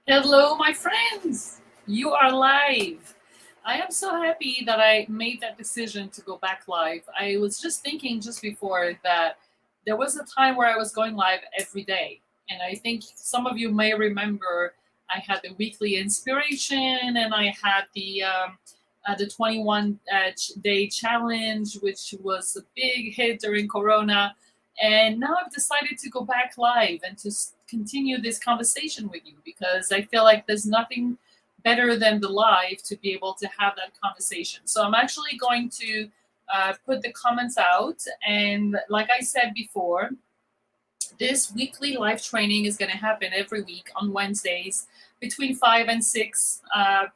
Hello, my friends. You are live. I am so happy that I made that decision to go back live. I was just thinking just before that there was a time where I was going live every day. And I think some of you may remember I had the weekly inspiration and I had the 21 day challenge, which was a big hit during Corona. And now I've decided to go back live and to continue this conversation with you because I feel like there's nothing better than the live to be able to have that conversation. So I'm actually going to put the comments out. And like I said before, this weekly live training is going to happen every week on Wednesdays between 5 and 6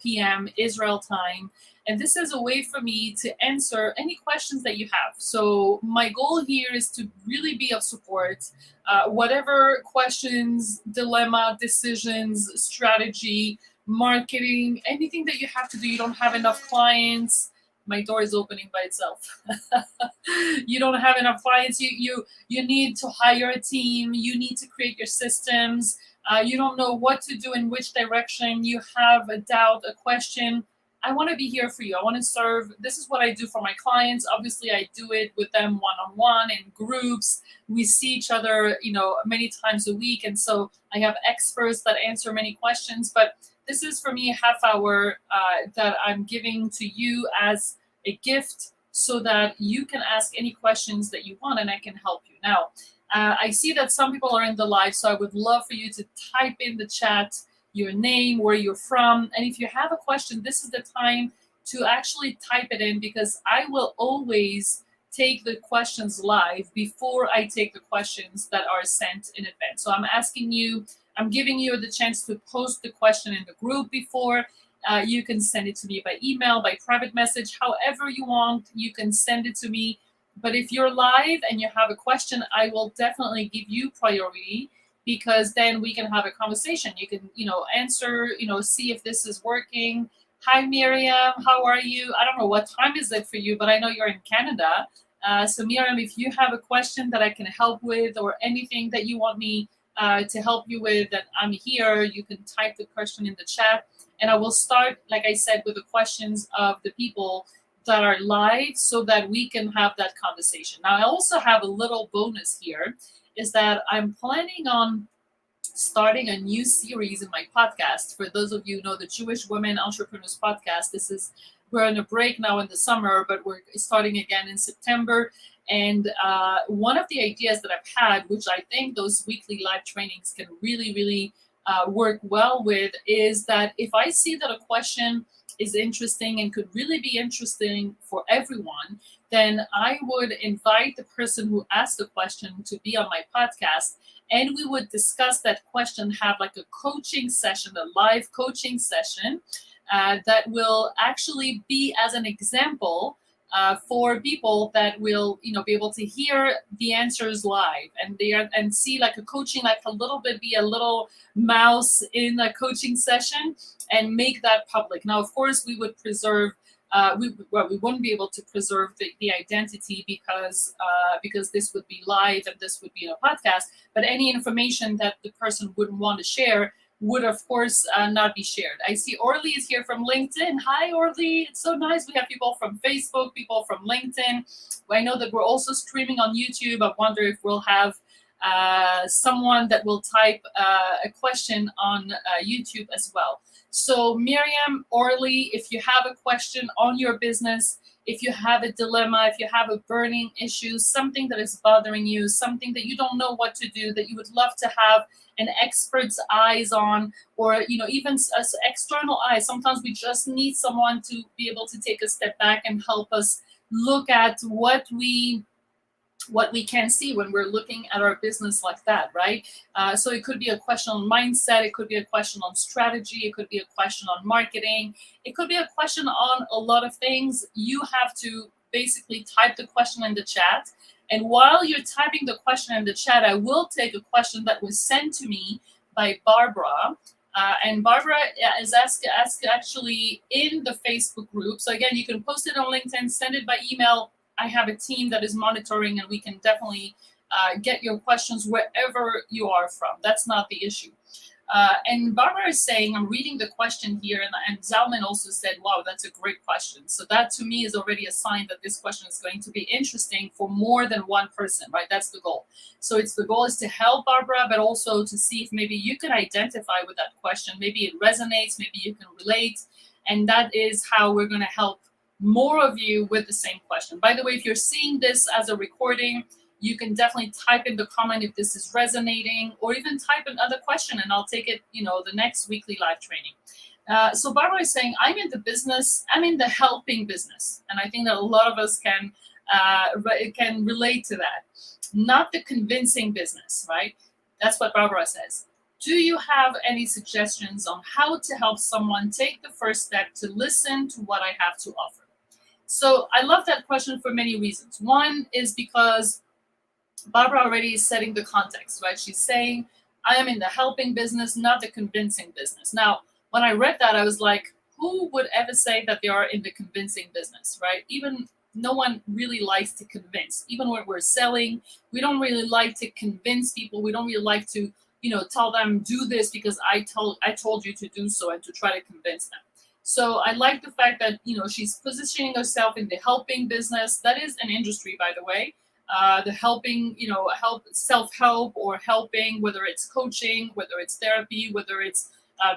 p.m. Israel time. And this is a way for me to answer any questions that you have. So, my goal here is to really be of support. Whatever questions, dilemma, decisions, strategy, marketing, anything that you have to do, you don't have enough clients. My door is opening by itself. You don't have enough clients. You need to hire a team. You need to create your systems. You don't know what to do in which direction. You have a doubt, a question. I want to be here for you. I want to serve. This is what I do for my clients. Obviously, I do it with them one on one in groups. We see each other, many times a week. And so I have experts that answer many questions. But this is for me a half hour that I'm giving to you as a gift so that you can ask any questions that you want and I can help you. Now, I see that some people are in the live, so I would love for you to type in the chat your name, where you're from. And if you have a question, this is the time to actually type it in because I will always take the questions live before I take the questions that are sent in advance. So I'm giving you the chance to post the question in the group before. You can send it to me by email, by private message, however you want. You can send it to me. But if you're live and you have a question, I will definitely give you priority because then we can have a conversation. You can, answer, see if this is working. Hi, Miriam. How are you? I don't know what time is it for you, but I know you're in Canada. So, Miriam, if you have a question that I can help with or anything that you want me to help you with, that I'm here, you can type the question in the chat. And I will start, like I said, with the questions of the people that are live so that we can have that conversation. Now, I also have a little bonus here is that I'm planning on starting a new series in my podcast. For those of you who know the Jewish Women Entrepreneurs podcast, we're on a break now in the summer, but we're starting again in September. And one of the ideas that I've had, which I think those weekly live trainings can really, really work well with, is that if I see that a question is interesting and could really be interesting for everyone, then I would invite the person who asked the question to be on my podcast and we would discuss that question, have like a coaching session, a live coaching session that will actually be as an example for people that will, be able to hear the answers live and see like a coaching, like a little bit, be a little mouse in a coaching session and make that public. Now, of course, we would preserve. We wouldn't be able to preserve the identity because this would be live and this would be in a podcast. But any information that the person wouldn't want to share would, of course, not be shared. I see Orly is here from LinkedIn. Hi, Orly. It's so nice. We have people from Facebook, people from LinkedIn. I know that we're also streaming on YouTube. I wonder if we'll have someone that will type a question on YouTube as well. So, Miriam, Orly, if you have a question on your business, if you have a dilemma, if you have a burning issue, something that is bothering you, something that you don't know what to do, that you would love to have an expert's eyes on, or even as external eyes, sometimes we just need someone to be able to take a step back and help us look at what we can see when we're looking at our business like that, right? So it could be a question on mindset, it could be a question on strategy, it could be a question on marketing, it could be a question on a lot of things. You have to basically type the question in the chat. And while you're typing the question in the chat, I will take a question that was sent to me by Barbara. And Barbara is asked actually in the Facebook group. So again, you can post it on LinkedIn, send it by email. I have a team that is monitoring and we can definitely get your questions wherever you are from. That's not the issue. And Barbara is saying, I'm reading the question here, and Zalman also said, wow, that's a great question. So that to me is already a sign that this question is going to be interesting for more than one person, right? That's the goal. So the goal is to help Barbara, but also to see if maybe you can identify with that question. Maybe it resonates, maybe you can relate. And that is how we're going to help more of you with the same question. By the way, if you're seeing this as a recording, you can definitely type in the comment if this is resonating, or even type another question and I'll take it, the next weekly live training. So Barbara is saying, I'm in the helping business. And I think that a lot of us can relate to that. Not the convincing business, right? That's what Barbara says. Do you have any suggestions on how to help someone take the first step to listen to what I have to offer? So I love that question for many reasons. One is because Barbara already is setting the context, right? She's saying, I am in the helping business, not the convincing business. Now, when I read that, I was like, who would ever say that they are in the convincing business, right? Even no one really likes to convince. Even when we're selling, we don't really like to convince people. We don't really like to, tell them do this because I told you to do so, and to try to convince them. So I like the fact that, she's positioning herself in the helping business. That is an industry, by the way. The helping, self-help or helping, whether it's coaching, whether it's therapy, whether it's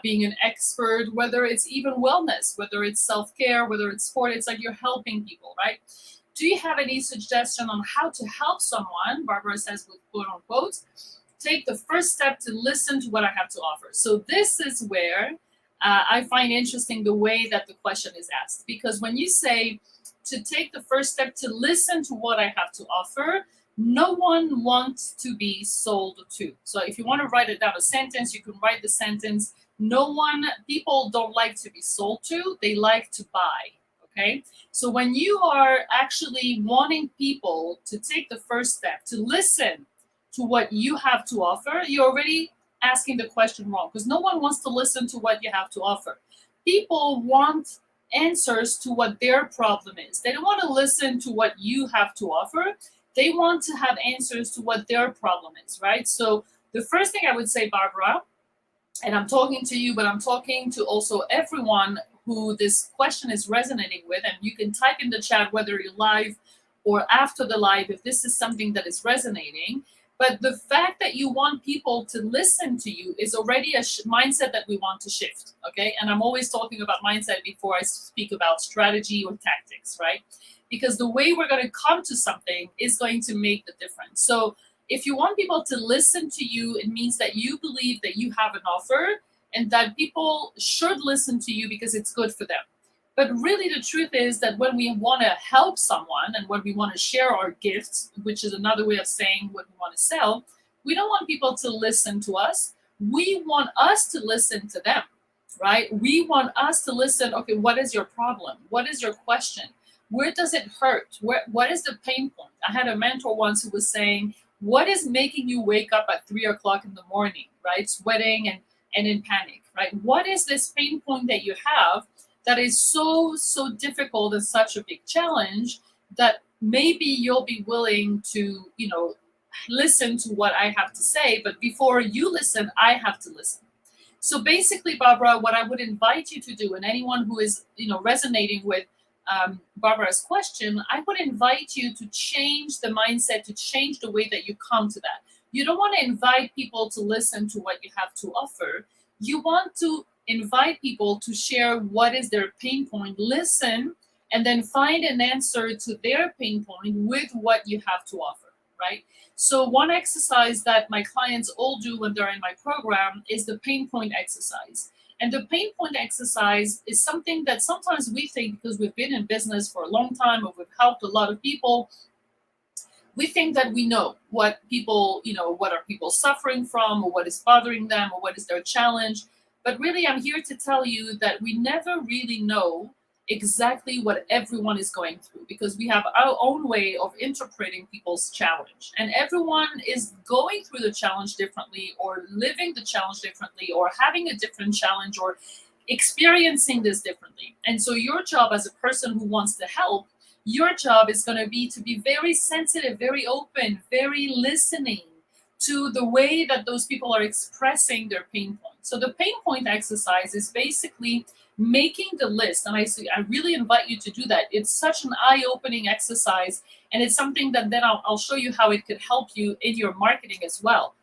being an expert, whether it's even wellness, whether it's self-care, whether it's sport, it's like you're helping people, right? Do you have any suggestion on how to help someone, Barbara says with quote unquote, take the first step to listen to what I have to offer? So this is where I find interesting the way that the question is asked, because when you say to take the first step to listen to what I have to offer, no one wants to be sold to. So if you want to write it down a sentence, you can write the sentence. People don't like to be sold to, they like to buy. Okay. So when you are actually wanting people to take the first step to listen to what you have to offer, you're already asking the question wrong, because no one wants to listen to what you have to offer. People want answers to what their problem is. They don't want to listen to what you have to offer. They want to have answers to what their problem is, right? So the first thing I would say, Barbara, and I'm talking to you, but I'm talking to also everyone who this question is resonating with, and you can type in the chat whether you're live or after the live if this is something that is resonating. But the fact that you want people to listen to you is already a mindset that we want to shift, okay? And I'm always talking about mindset before I speak about strategy or tactics, right? Because the way we're going to come to something is going to make the difference. So if you want people to listen to you, it means that you believe that you have an offer and that people should listen to you because it's good for them. But really, the truth is that when we want to help someone and when we want to share our gifts, which is another way of saying what we want to sell, we don't want people to listen to us. We want us to listen to them, right? We want us to listen. Okay, what is your problem? What is your question? Where does it hurt? What is the pain point? I had a mentor once who was saying, what is making you wake up at 3 o'clock in the morning, right? Sweating and in panic, right? What is this pain point that you have that is so difficult and such a big challenge that maybe you'll be willing to, listen to what I have to say, but before you listen, I have to listen. So basically, Barbara, what I would invite you to do, and anyone who is, resonating with Barbara's question, I would invite you to change the mindset, to change the way that you come to that. You don't want to invite people to listen to what you have to offer. You want to invite people to share what is their pain point, listen, and then find an answer to their pain point with what you have to offer, right? So one exercise that my clients all do when they're in my program is the pain point exercise. And the pain point exercise is something that sometimes we think, because we've been in business for a long time or we've helped a lot of people, we think that we know what people, what are people suffering from, or what is bothering them, or what is their challenge. But really, I'm here to tell you that we never really know exactly what everyone is going through, because we have our own way of interpreting people's challenge. And everyone is going through the challenge differently, or living the challenge differently, or having a different challenge, or experiencing this differently. And so your job as a person who wants to help, your job is going to be very sensitive, very open, very listening to the way that those people are expressing their pain points. So the pain point exercise is basically making the list. And I really invite you to do that. It's such an eye-opening exercise. And it's something that then I'll show you how it could help you in your marketing as well.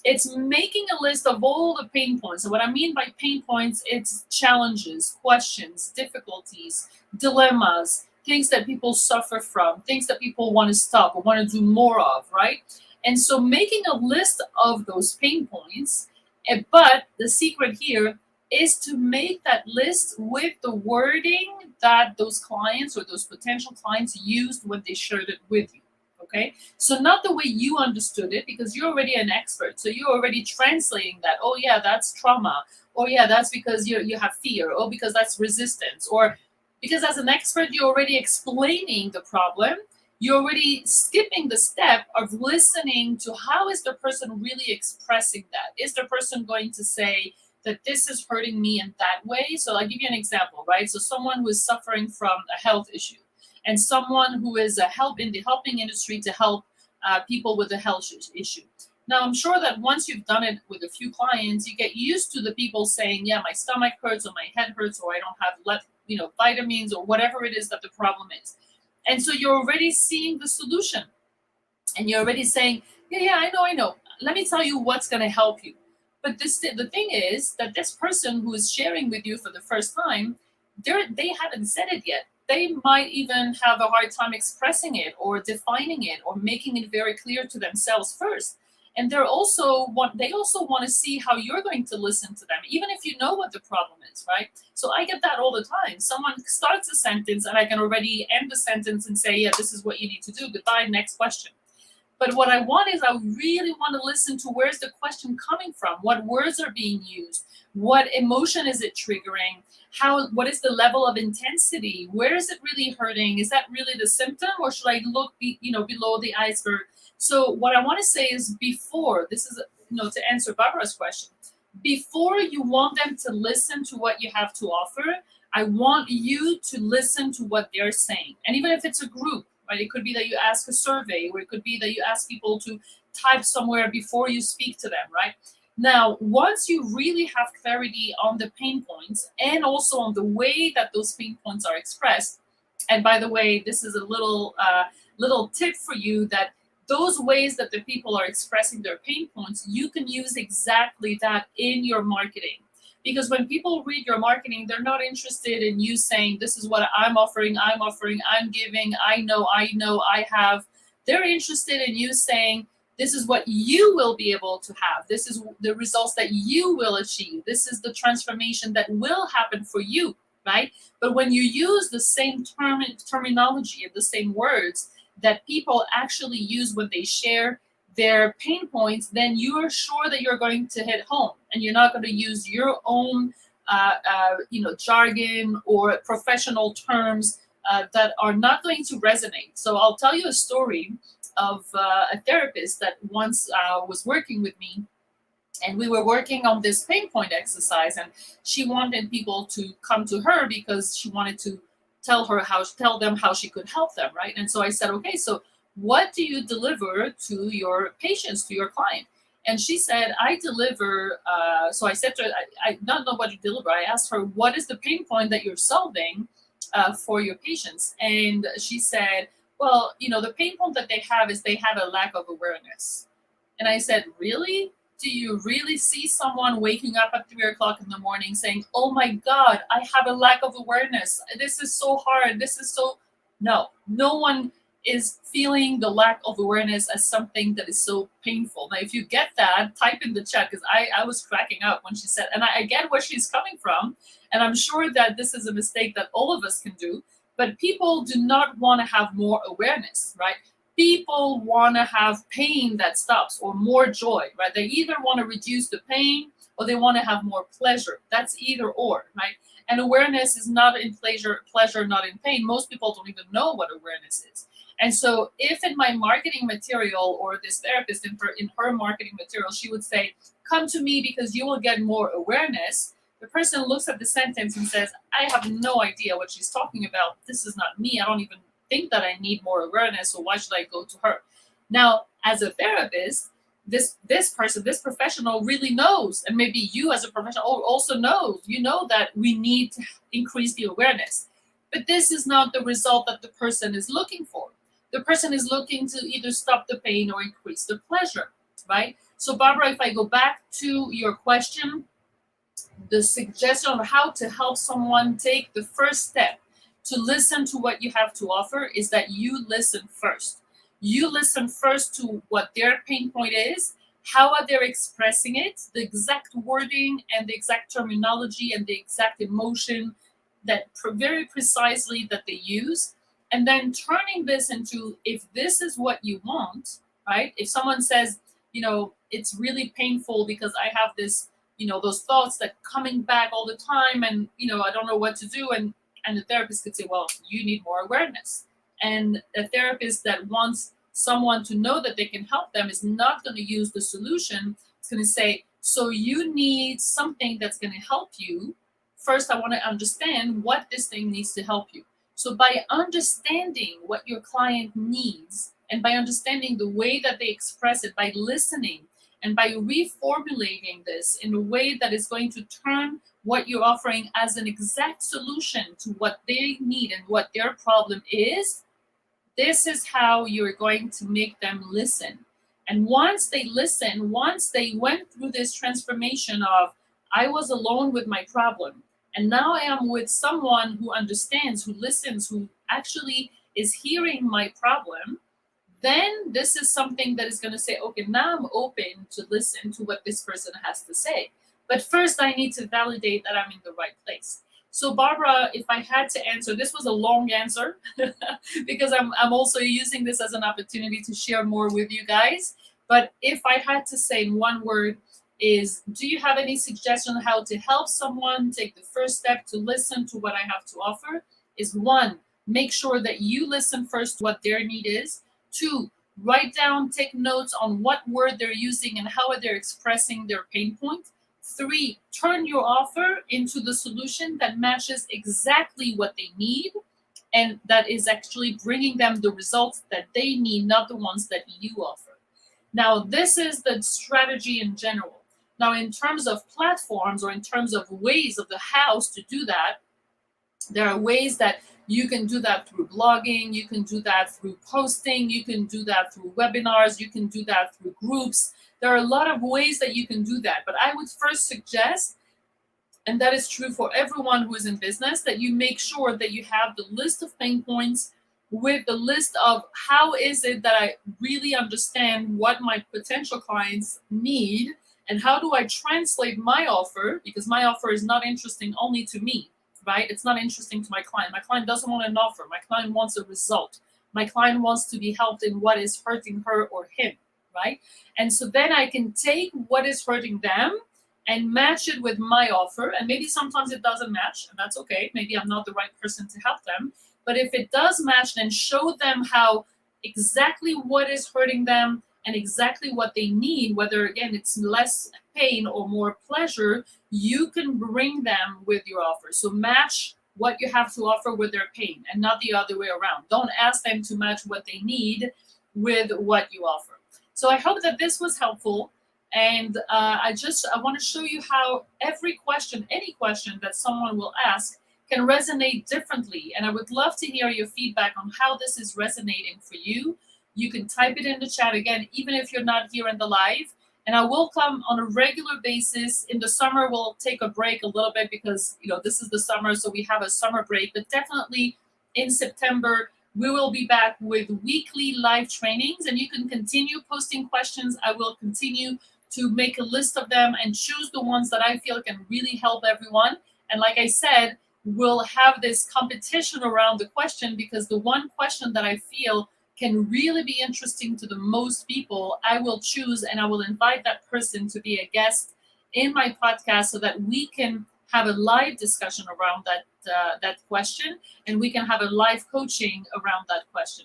It's making a list of all the pain points. And what I mean by pain points, it's challenges, questions, difficulties, dilemmas, things that people suffer from, things that people want to stop or want to do more of, right? And so making a list of those pain points, but the secret here is to make that list with the wording that those clients or those potential clients used when they shared it with you. Okay, so not the way you understood it, because you're already an expert, so you're already translating that. Oh yeah, that's trauma. Oh yeah, that's because you have fear. Oh, because that's resistance. Or because as an expert you're already explaining the problem, you're already skipping the step of listening to how is the person really expressing that. Is the person going to say that this is hurting me in that way? So I'll give you an example, right? So someone who is suffering from a health issue, and someone who is in the helping industry to help people with a health issue. Now, I'm sure that once you've done it with a few clients, you get used to the people saying, "Yeah, my stomach hurts, or my head hurts, or I don't have vitamins, or whatever it is that the problem is." And so you're already seeing the solution, and you're already saying, "Yeah, yeah, I know. Let me tell you what's going to help you." But the thing is that this person who is sharing with you for the first time, they haven't said it yet. They might even have a hard time expressing it or defining it or making it very clear to themselves first. And they also want to see how you're going to listen to them, even if you know what the problem is, right? So I get that all the time. Someone starts a sentence and I can already end the sentence and say, "Yeah, this is what you need to do. Goodbye, next question." But what I want is, I really want to listen to where's the question coming from, what words are being used, what emotion is it triggering, what is the level of intensity, where is it really hurting, is that really the symptom, or should I look below the iceberg? So what I want to say is, before this is to answer Barbara's question, before you want them to listen to what you have to offer, I want you to listen to what they're saying. And even if it's a group, right? It could be that you ask a survey, or it could be that you ask people to type somewhere before you speak to them, right? Now, once you really have clarity on the pain points and also on the way that those pain points are expressed, and by the way, this is a little tip for you, that those ways that the people are expressing their pain points, you can use exactly that in your marketing. Because when people read your marketing, they're not interested in you saying, "This is what I'm offering, I'm giving, I know, I have." They're interested in you saying, "This is what you will be able to have. This is the results that you will achieve. This is the transformation that will happen for you," right? But when you use the same terminology and the same words that people actually use when they share their pain points, then you are sure that you're going to hit home, and you're not going to use your own jargon or professional terms that are not going to resonate. So I'll tell you a story of a therapist that once was working with me, and we were working on this pain point exercise, and she wanted people to come to her because she wanted to tell them how she could help them, right? And so I said, "Okay, so what do you deliver to your patients, to your client?" And she said, "I deliver." So I said to her, I don't know what you deliver. I asked her, "What is the pain point that you're solving for your patients?" And she said, "Well, the pain point that they have is they have a lack of awareness." And I said, "Really? Do you really see someone waking up at 3 o'clock in the morning saying, 'Oh my God, I have a lack of awareness. This is so hard. This is so'" No, no one is feeling the lack of awareness as something that is so painful. Now, if you get that, type in the chat, because I was cracking up when she said, and I get where she's coming from, and I'm sure that this is a mistake that all of us can do, but people do not want to have more awareness, right? People want to have pain that stops, or more joy, right? They either want to reduce the pain or they want to have more pleasure. That's either or, right? And awareness is not in pleasure not in pain. Most people don't even know what awareness is. And so if in my marketing material, or this therapist in her marketing material, she would say, "Come to me because you will get more awareness," the person looks at the sentence and says, "I have no idea what she's talking about. This is not me. I don't even think that I need more awareness, so why should I go to her?" Now, as a therapist, this person, this professional really knows, and maybe you as a professional also knows, you know that we need to increase the awareness. But this is not the result that the person is looking for. The person is looking to either stop the pain or increase the pleasure, right? So Barbara, if I go back to your question, the suggestion on how to help someone take the first step to listen to what you have to offer is that you listen first. You listen first to what their pain point is, how are they expressing it, the exact wording and the exact terminology and the exact emotion that very precisely that they use, and then turning this into, if this is what you want, right? If someone says, it's really painful because I have this, those thoughts that coming back all the time, and I don't know what to do, and the therapist could say, well, you need more awareness. And a therapist that wants someone to know that they can help them is not going to use the solution. It's going to say, so you need something that's going to help you. First, I want to understand what this thing needs to help you. So by understanding what your client needs, and by understanding the way that they express it, by listening, and by reformulating this in a way that is going to turn what you're offering as an exact solution to what they need and what their problem is, this is how you're going to make them listen. And once they listen, once they went through this transformation of, I was alone with my problem, and now I am with someone who understands, who listens, who actually is hearing my problem, then this is something that is going to say, okay, now I'm open to listen to what this person has to say. But first, I need to validate that I'm in the right place. So Barbara, if I had to answer, this was a long answer because I'm also using this as an opportunity to share more with you guys. But if I had to say in one word is, do you have any suggestion how to help someone take the first step to listen to what I have to offer? Is one, make sure that you listen first to what their need is. Two, write down, take notes on what word they're using and how they're expressing their pain point. Three, turn your offer into the solution that matches exactly what they need and that is actually bringing them the results that they need, not the ones that you offer. Now, this is the strategy in general. Now, in terms of platforms or in terms of ways of the house to do that, there are ways that you can do that through blogging, you can do that through posting, you can do that through webinars, you can do that through groups. There are a lot of ways that you can do that. But I would first suggest, and that is true for everyone who is in business, that you make sure that you have the list of pain points with the list of how is it that I really understand what my potential clients need and how do I translate my offer, because my offer is not interesting only to me, right? It's not interesting to my client. My client doesn't want an offer. My client wants a result. My client wants to be helped in what is hurting her or him, right? And so then I can take what is hurting them and match it with my offer. And maybe sometimes it doesn't match, and that's okay. Maybe I'm not the right person to help them. But if it does match, then show them how exactly what is hurting them and exactly what they need, whether, again, it's less pain or more pleasure, you can bring them with your offer. So match what you have to offer with their pain and not the other way around. Don't ask them to match what they need with what you offer. So I hope that this was helpful. And I want to show you how every question, any question that someone will ask can resonate differently. And I would love to hear your feedback on how this is resonating for you. You can type it in the chat again, even if you're not here in the live. And I will come on a regular basis. In the summer, we'll take a break a little bit because, this is the summer, so we have a summer break. But definitely in September, we will be back with weekly live trainings. And you can continue posting questions. I will continue to make a list of them and choose the ones that I feel can really help everyone. And like I said, we'll have this competition around the question, because the one question that I feel can really be interesting to the most people, I will choose, and I will invite that person to be a guest in my podcast so that we can have a live discussion around that question, and we can have a live coaching around that question.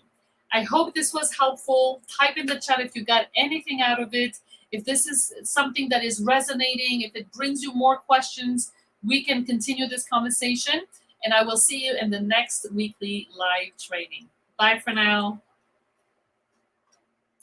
I hope this was helpful. Type in the chat if you got anything out of it. If this is something that is resonating, if it brings you more questions, we can continue this conversation. And I will see you in the next weekly live training. Bye for now.